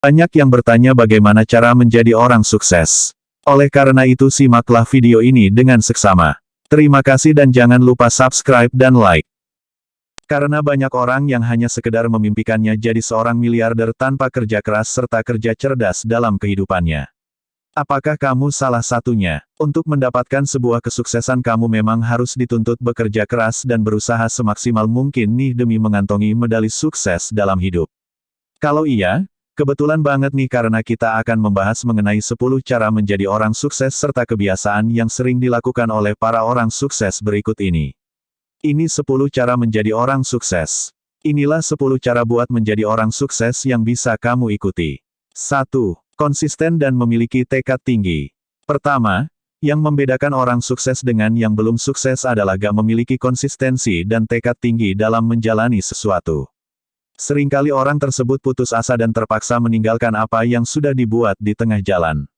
Banyak yang bertanya bagaimana cara menjadi orang sukses. Oleh karena itu simaklah video ini dengan seksama. Terima kasih dan jangan lupa subscribe dan like. Karena banyak orang yang hanya sekedar memimpikannya jadi seorang miliarder tanpa kerja keras serta kerja cerdas dalam kehidupannya. Apakah kamu salah satunya? Untuk mendapatkan sebuah kesuksesan kamu memang harus dituntut bekerja keras dan berusaha semaksimal mungkin nih demi mengantongi medali sukses dalam hidup. Kalau iya, kebetulan banget nih karena kita akan membahas mengenai 10 cara menjadi orang sukses serta kebiasaan yang sering dilakukan oleh para orang sukses berikut ini. Ini 10 cara menjadi orang sukses. Inilah 10 cara buat menjadi orang sukses yang bisa kamu ikuti. 1. Konsisten dan memiliki tekad tinggi. Pertama, yang membedakan orang sukses dengan yang belum sukses adalah gak memiliki konsistensi dan tekad tinggi dalam menjalani sesuatu. Seringkali orang tersebut putus asa dan terpaksa meninggalkan apa yang sudah dibuat di tengah jalan.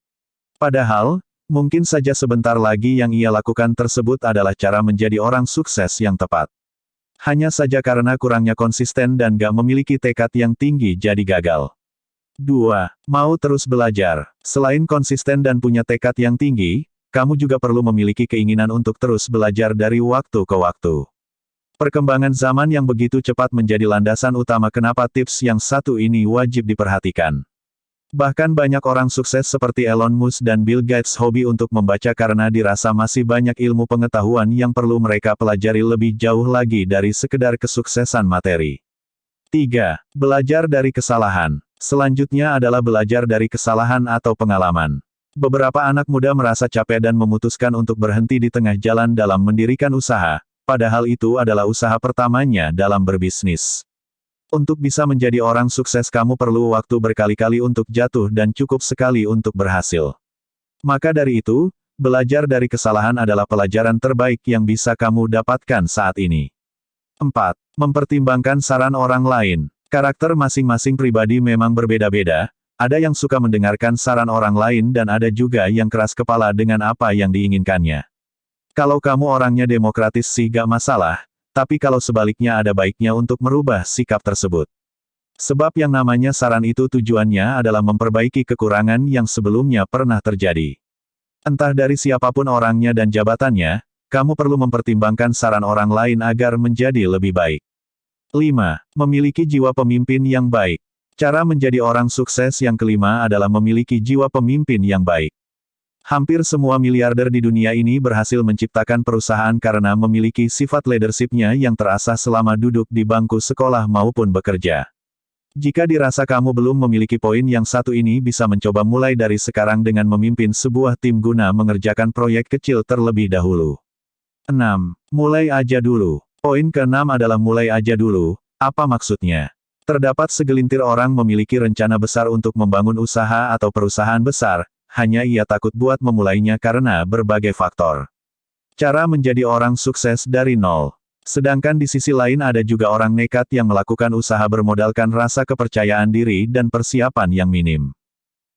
Padahal, mungkin saja sebentar lagi yang ia lakukan tersebut adalah cara menjadi orang sukses yang tepat. Hanya saja karena kurangnya konsisten dan gak memiliki tekad yang tinggi jadi gagal. 2. Mau terus belajar. Selain konsisten dan punya tekad yang tinggi, kamu juga perlu memiliki keinginan untuk terus belajar dari waktu ke waktu. Perkembangan zaman yang begitu cepat menjadi landasan utama kenapa tips yang satu ini wajib diperhatikan. Bahkan banyak orang sukses seperti Elon Musk dan Bill Gates hobi untuk membaca karena dirasa masih banyak ilmu pengetahuan yang perlu mereka pelajari lebih jauh lagi dari sekedar kesuksesan materi. 3. Belajar dari kesalahan. Selanjutnya adalah belajar dari kesalahan atau pengalaman. Beberapa anak muda merasa capek dan memutuskan untuk berhenti di tengah jalan dalam mendirikan usaha. Padahal itu adalah usaha pertamanya dalam berbisnis. Untuk bisa menjadi orang sukses kamu perlu waktu berkali-kali untuk jatuh dan cukup sekali untuk berhasil. Maka dari itu, belajar dari kesalahan adalah pelajaran terbaik yang bisa kamu dapatkan saat ini. 4. Mempertimbangkan saran orang lain. Karakter masing-masing pribadi memang berbeda-beda, ada yang suka mendengarkan saran orang lain dan ada juga yang keras kepala dengan apa yang diinginkannya. Kalau kamu orangnya demokratis sih gak masalah, tapi kalau sebaliknya ada baiknya untuk merubah sikap tersebut. Sebab yang namanya saran itu tujuannya adalah memperbaiki kekurangan yang sebelumnya pernah terjadi. Entah dari siapapun orangnya dan jabatannya, kamu perlu mempertimbangkan saran orang lain agar menjadi lebih baik. 5. Memiliki jiwa pemimpin yang baik. Cara menjadi orang sukses yang kelima adalah memiliki jiwa pemimpin yang baik. Hampir semua miliarder di dunia ini berhasil menciptakan perusahaan karena memiliki sifat leadership-nya yang terasah selama duduk di bangku sekolah maupun bekerja. Jika dirasa kamu belum memiliki poin yang satu ini bisa mencoba mulai dari sekarang dengan memimpin sebuah tim guna mengerjakan proyek kecil terlebih dahulu. 6. Mulai aja dulu. Poin ke-6 adalah mulai aja dulu. Apa maksudnya? Terdapat segelintir orang memiliki rencana besar untuk membangun usaha atau perusahaan besar, hanya ia takut buat memulainya karena berbagai faktor. Cara menjadi orang sukses dari nol. Sedangkan di sisi lain ada juga orang nekat yang melakukan usaha bermodalkan rasa kepercayaan diri dan persiapan yang minim.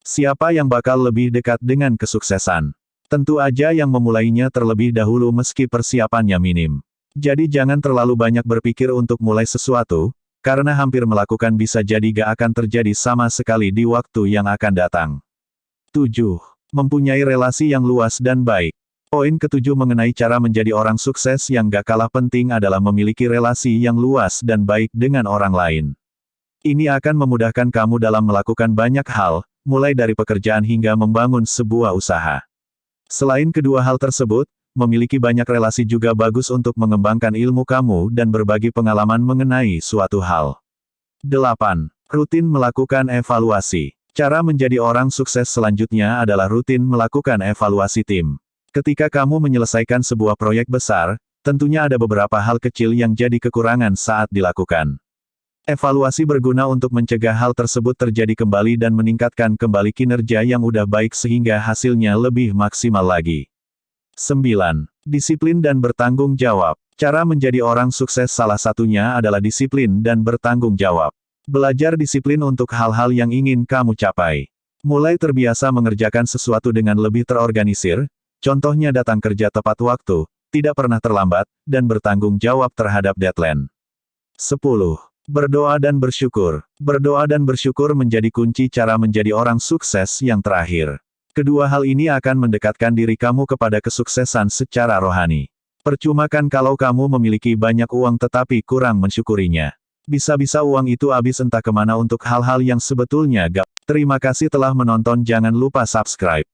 Siapa yang bakal lebih dekat dengan kesuksesan? Tentu aja yang memulainya terlebih dahulu meski persiapannya minim. Jadi jangan terlalu banyak berpikir untuk mulai sesuatu, karena hampir melakukan bisa jadi gak akan terjadi sama sekali di waktu yang akan datang. 7. Mempunyai relasi yang luas dan baik. Poin ke-7 mengenai cara menjadi orang sukses yang gak kalah penting adalah memiliki relasi yang luas dan baik dengan orang lain. Ini akan memudahkan kamu dalam melakukan banyak hal, mulai dari pekerjaan hingga membangun sebuah usaha. Selain kedua hal tersebut, memiliki banyak relasi juga bagus untuk mengembangkan ilmu kamu dan berbagi pengalaman mengenai suatu hal. 8. Rutin melakukan evaluasi. Cara menjadi orang sukses selanjutnya adalah rutin melakukan evaluasi tim. Ketika kamu menyelesaikan sebuah proyek besar, tentunya ada beberapa hal kecil yang jadi kekurangan saat dilakukan. Evaluasi berguna untuk mencegah hal tersebut terjadi kembali dan meningkatkan kembali kinerja yang udah baik sehingga hasilnya lebih maksimal lagi. 9. Disiplin dan bertanggung jawab. Cara menjadi orang sukses salah satunya adalah disiplin dan bertanggung jawab. Belajar disiplin untuk hal-hal yang ingin kamu capai. Mulai terbiasa mengerjakan sesuatu dengan lebih terorganisir, contohnya datang kerja tepat waktu, tidak pernah terlambat, dan bertanggung jawab terhadap deadline. 10. Berdoa dan bersyukur. Berdoa dan bersyukur menjadi kunci cara menjadi orang sukses yang terakhir. Kedua hal ini akan mendekatkan diri kamu kepada kesuksesan secara rohani. Percuma kan kalau kamu memiliki banyak uang tetapi kurang mensyukurinya. Bisa-bisa uang itu habis entah kemana untuk hal-hal yang sebetulnya gak. Terima kasih telah menonton, jangan lupa subscribe.